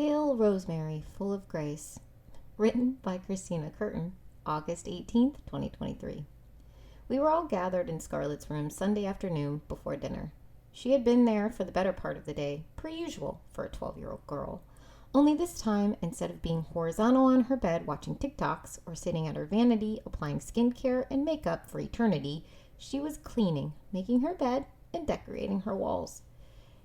Hail Rosemary, full of grace. Written by Christina Curtin, August 18th, 2023. We were all gathered in Scarlett's room Sunday afternoon before dinner. She had been there for the better part of the day, per usual for a 12-year-old girl. Only this time, instead of being horizontal on her bed watching TikToks or sitting at her vanity applying skincare and makeup for eternity, she was cleaning, making her bed, and decorating her walls.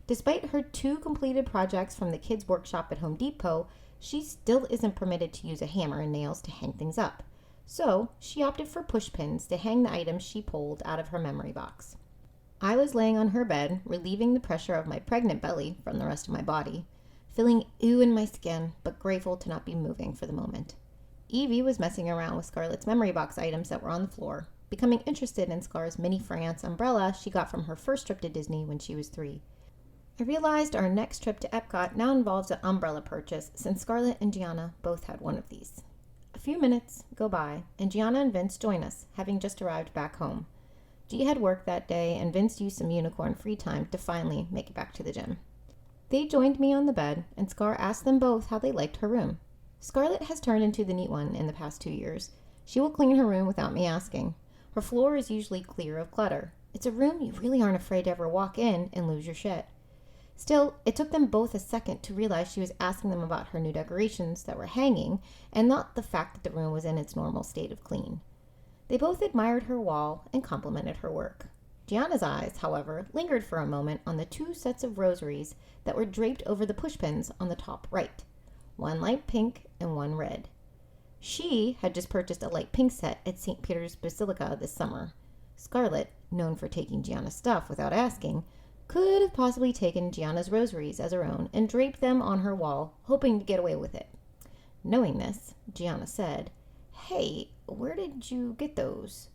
Despite her 2 completed projects from the kids' workshop at Home Depot, she still isn't permitted to use a hammer and nails to hang things up. So she opted for push pins to hang the items she pulled out of her memory box. I was laying on her bed, relieving the pressure of my pregnant belly from the rest of my body, feeling ew in my skin, but grateful to not be moving for the moment. Evie was messing around with Scarlett's memory box items that were on the floor, becoming interested in Scar's mini France umbrella she got from her first trip to Disney when she was 3. I realized our next trip to Epcot now involves an umbrella purchase since Scarlett and Gianna both had one of these. A few minutes go by and Gianna and Vince join us, having just arrived back home. G had work that day and Vince used some unicorn free time to finally make it back to the gym. They joined me on the bed and Scar asked them both how they liked her room. Scarlett has turned into the neat one in the past 2 years. She will clean her room without me asking. Her floor is usually clear of clutter. It's a room you really aren't afraid to ever walk in and lose your shit. Still, it took them both a second to realize she was asking them about her new decorations that were hanging and not the fact that the room was in its normal state of clean. They both admired her wall and complimented her work. Gianna's eyes, however, lingered for a moment on the 2 sets of rosaries that were draped over the pushpins on the top right, one light pink and one red. She had just purchased a light pink set at St. Peter's Basilica this summer. Scarlett, known for taking Gianna's stuff without asking, could have possibly taken Gianna's rosaries as her own and draped them on her wall, hoping to get away with it. Knowing this, Gianna said, "Hey, where did you get those?"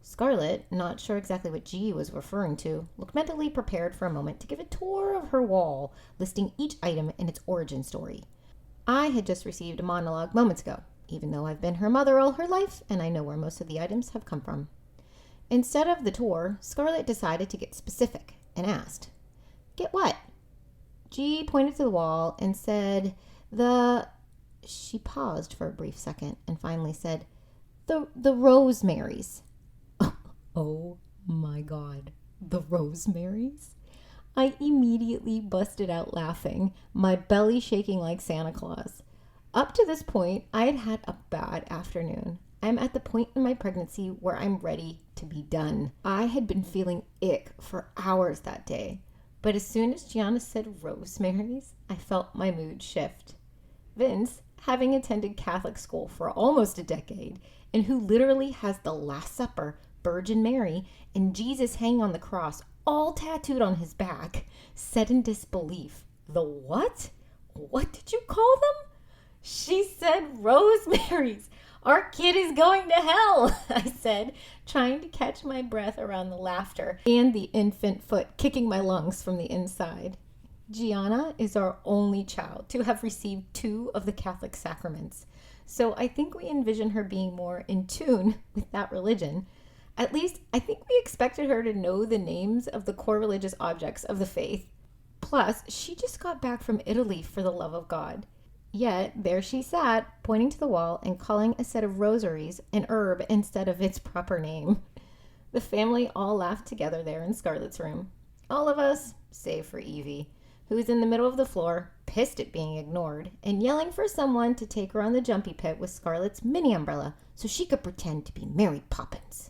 Scarlett, not sure exactly what G was referring to, looked mentally prepared for a moment to give a tour of her wall, listing each item in its origin story. I had just received a monologue moments ago, even though I've been her mother all her life and I know where most of the items have come from. Instead of the tour, Scarlett decided to get specific and asked, "Get what?" G pointed to the wall and said, She paused for a brief second and finally said, the rosemaries." Oh my God, the rosemaries? I immediately busted out laughing, my belly shaking like Santa Claus. Up to this point, I had had a bad afternoon. I'm at the point in my pregnancy where I'm ready to be done. I had been feeling ick for hours that day, but as soon as Gianna said rosemaries, I felt my mood shift. Vince, having attended Catholic school for almost a decade, and who literally has the Last Supper, Virgin Mary, and Jesus hanging on the cross all tattooed on his back, said in disbelief, "The what? What did you call them?" "She said rosemaries. Our kid is going to hell," I said, trying to catch my breath around the laughter and the infant foot kicking my lungs from the inside. Gianna is our only child to have received 2 of the Catholic sacraments, so I think we envision her being more in tune with that religion. At least, I think we expected her to know the names of the core religious objects of the faith. Plus, she just got back from Italy, for the love of God. Yet, there she sat, pointing to the wall and calling a set of rosaries an herb instead of its proper name. The family all laughed together there in Scarlett's room. All of us, save for Evie, who was in the middle of the floor, pissed at being ignored, and yelling for someone to take her on the jumpy pit with Scarlett's mini umbrella so she could pretend to be Mary Poppins.